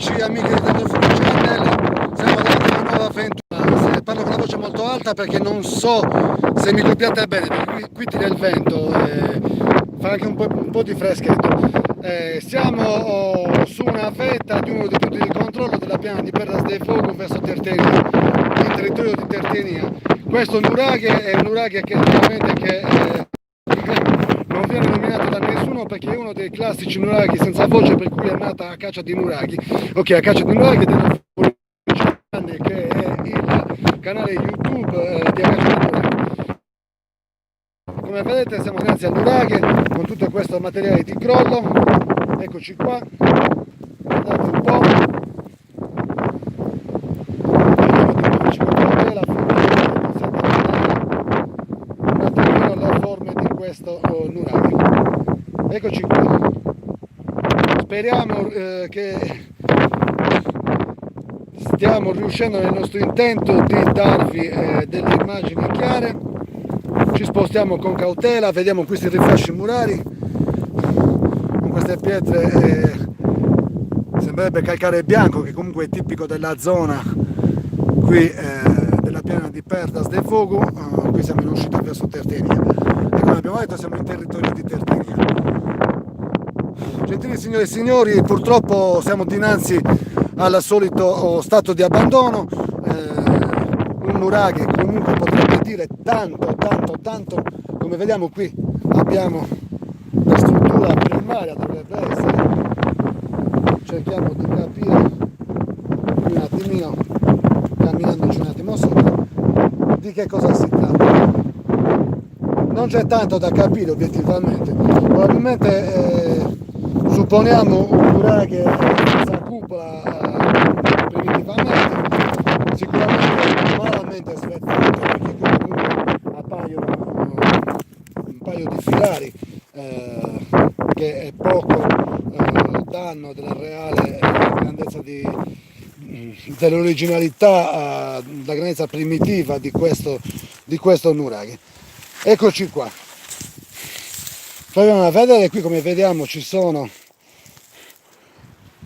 amici e amiche di Tanto Felice Cannella, siamo davanti a una nuova avventura. Parlo con la voce molto alta perché non so se mi copiate bene, perché qui tira il vento e fa anche un po' di freschetto. Siamo su una vetta di uno dei punti di controllo della piana di Perras de Fogo verso Tertenia, in territorio di Tertenia. Questo nuraghe è un nuraghe che non viene nominato da nessuno perché è uno dei classici nuraghi senza voce, per cui è nata a caccia di nuraghi. Ok, a caccia di nuraghi della che è il canale YouTube di A Caccia di Nuraghi. Come vedete siamo dinanzi al nuraghe con tutto questo materiale di crollo. Eccoci qua, guardate un po'. Un attimino le forme di questo nuraghe. Eccoci qua. Speriamo che stiamo riuscendo nel nostro intento di darvi delle immagini chiare. Ci spostiamo con cautela, vediamo questi riflessi murari con queste pietre, sembrerebbe calcare bianco, che comunque è tipico della zona qui della piana di Perdas de Fogo. Qui siamo in uscita verso Tertenia e come abbiamo detto siamo in territorio di Tertenia. Gentili signore e signori, purtroppo siamo dinanzi al solito stato di abbandono. Un nuraghe comunque potrebbe dire tanto, come vediamo qui abbiamo la struttura primaria, dovrebbe essere, cerchiamo di capire un attimino, camminandoci un attimo sopra, di che cosa si tratta. Non c'è tanto da capire obiettivamente, probabilmente supponiamo un nuraghe senza cupola primitivamente, sicuramente malamente svezzato, perché comunque appaiono un paio di filari che è poco danno della reale grandezza dell'originalità, la grandezza primitiva di questo nuraghe. Eccoci qua. Proviamo a vedere, qui come vediamo ci sono,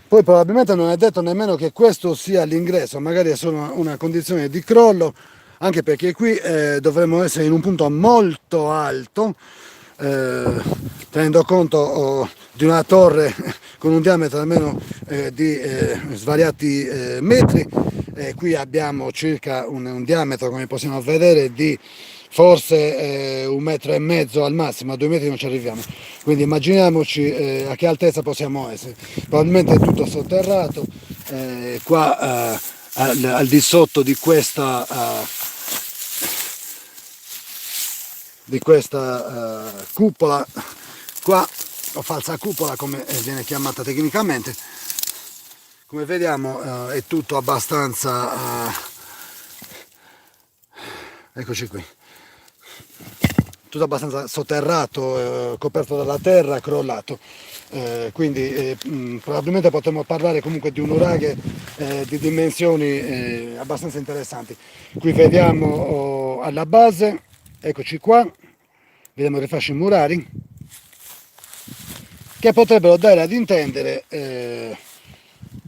poi probabilmente non è detto nemmeno che questo sia l'ingresso, magari è solo una condizione di crollo, anche perché qui dovremmo essere in un punto molto alto, tenendo conto di una torre con un diametro almeno di svariati metri. Qui abbiamo circa un diametro, come possiamo vedere, di forse 1,5 metri al massimo, a 2 metri non ci arriviamo, quindi immaginiamoci a che altezza possiamo essere. Probabilmente è tutto sotterrato, qua al di sotto di questa cupola qua, o falsa cupola come viene chiamata tecnicamente, come vediamo è tutto abbastanza eccoci qui, tutto abbastanza sotterrato, coperto dalla terra, crollato, quindi probabilmente potremmo parlare comunque di un nuraghe di dimensioni abbastanza interessanti. Qui vediamo alla base, eccoci qua, vediamo i rifasci murari che potrebbero dare ad intendere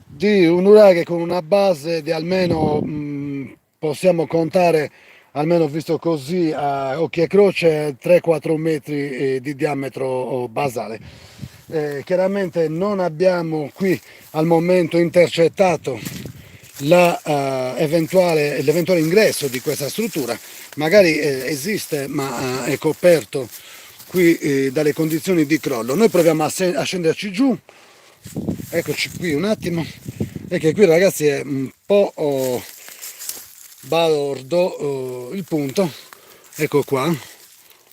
di un nuraghe con una base di almeno possiamo contare, almeno visto così a occhio e croce, 3-4 metri di diametro basale. Chiaramente non abbiamo qui al momento intercettato l'eventuale ingresso di questa struttura, magari esiste ma è coperto qui dalle condizioni di crollo. Noi proviamo a scenderci giù, eccoci qui un attimo, e che qui ragazzi è un po' balordo il punto. Ecco qua,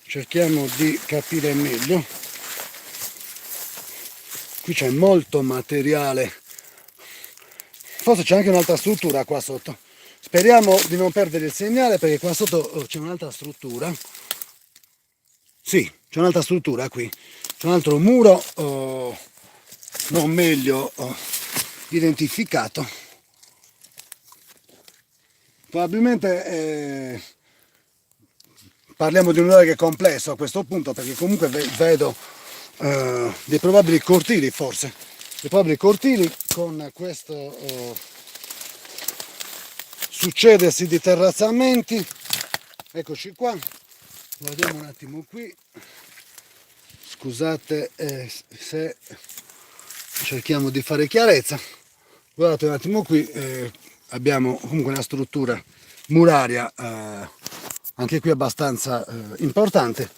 cerchiamo di capire meglio. Qui c'è molto materiale, forse c'è anche un'altra struttura qua sotto, speriamo di non perdere il segnale perché qua sotto c'è un'altra struttura. Sì, c'è un'altra struttura qui, c'è un altro muro non meglio identificato. Probabilmente parliamo di un nuraghe complesso a questo punto, perché comunque vedo dei probabili cortili forse. i propri cortili con questo succedersi di terrazzamenti. Eccoci qua, lo vediamo un attimo qui. Scusate se cerchiamo di fare chiarezza. Guardate un attimo qui, abbiamo comunque una struttura muraria anche qui abbastanza importante.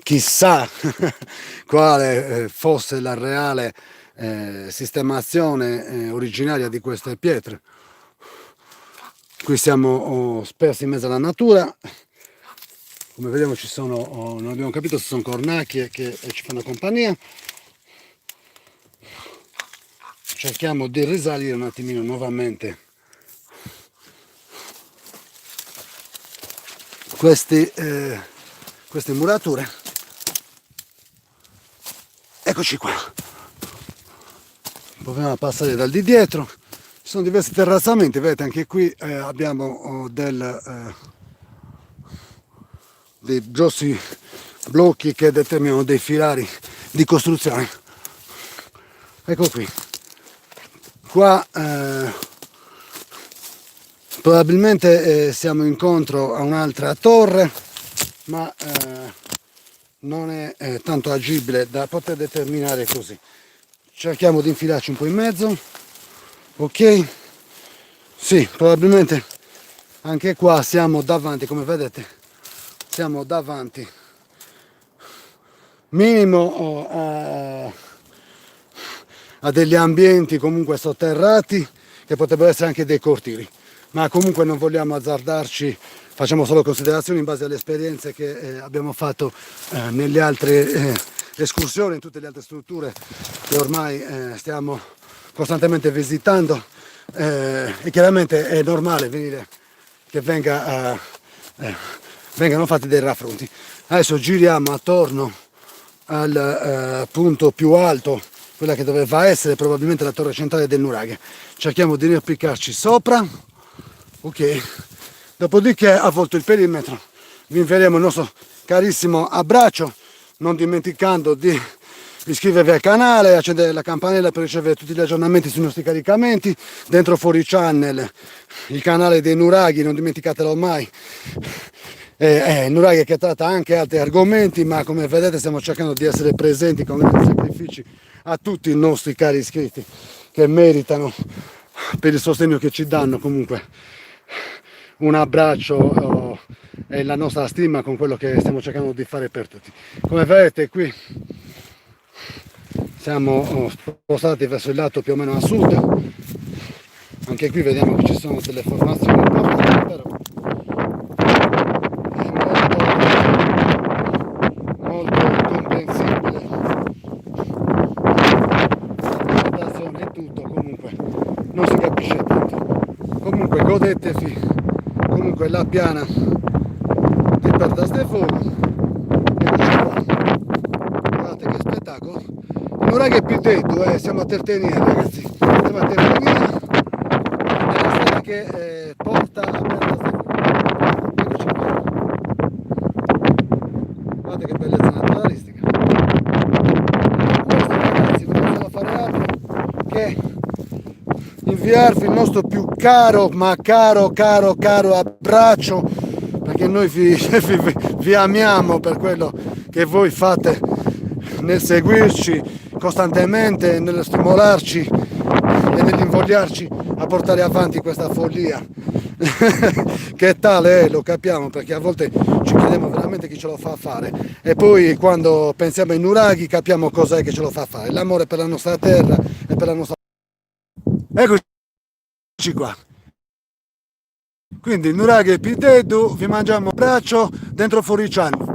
Chissà quale fosse la reale sistemazione originaria di queste pietre. Qui siamo spersi in mezzo alla natura. Come vediamo ci sono, non abbiamo capito se sono cornacchie che ci fanno compagnia. Cerchiamo di risalire un attimino nuovamente queste murature. Eccoci qua. Proviamo a passare dal di dietro. Ci sono diversi terrazzamenti, vedete anche qui abbiamo dei grossi blocchi che determinano dei filari di costruzione. Ecco qui. Qua probabilmente siamo incontro a un'altra torre, ma non è tanto agibile da poter determinare così. Cerchiamo di infilarci un po' in mezzo. Ok, sì, probabilmente anche qua siamo davanti, come vedete, siamo davanti minimo a degli ambienti comunque sotterrati che potrebbero essere anche dei cortili, ma comunque non vogliamo azzardarci, facciamo solo considerazioni in base alle esperienze che abbiamo fatto nelle altre escursioni, in tutte le altre strutture che ormai stiamo costantemente visitando, e chiaramente è normale venire che vengano fatti dei raffronti. Adesso giriamo attorno al punto più alto, quella che doveva essere probabilmente la torre centrale del nuraghe. Cerchiamo di riapplicarci sopra. Ok, dopodiché, avvolto il perimetro, vi invieremo il nostro carissimo abbraccio, non dimenticando di iscrivervi al canale, accendere la campanella per ricevere tutti gli aggiornamenti sui nostri caricamenti. Dentro Fuori Channel, il canale dei nuraghi, non dimenticatelo mai. Nuraghi che tratta anche altri argomenti, ma come vedete stiamo cercando di essere presenti con grandi sacrifici a tutti i nostri cari iscritti che meritano, per il sostegno che ci danno, comunque un abbraccio e la nostra stima con quello che stiamo cercando di fare per tutti. Come vedete qui siamo spostati verso il lato più o meno a sud. Anche qui vediamo che ci sono delle formazioni importanti, però è molto comprensibile la presentazione e tutto, comunque non si capisce tanto. Comunque godetevi comunque la piana di Perdastefogo. Eccoci qua, guardate che spettacolo. Non è che più detto, siamo a Tertenia, ragazzi, siamo a Tertenia, nella strada che porta a Perdastefogo. Eccoci qua, guardate che bellezza naturalistica. Questo, ragazzi, non possiamo fare altro che inviarvi il nostro più caro, ma caro abbraccio, perché noi vi amiamo per quello che voi fate nel seguirci costantemente, nello stimolarci e nell'invogliarci a portare avanti questa follia che tale è, lo capiamo, perché a volte ci chiediamo veramente chi ce lo fa fare e poi quando pensiamo ai nuraghi capiamo cos'è che ce lo fa fare, l'amore per la nostra terra e per la nostra... Eccoci qua. Quindi nuraghi e pidedu, vi mangiamo un abbraccio dentro Fuori Channel.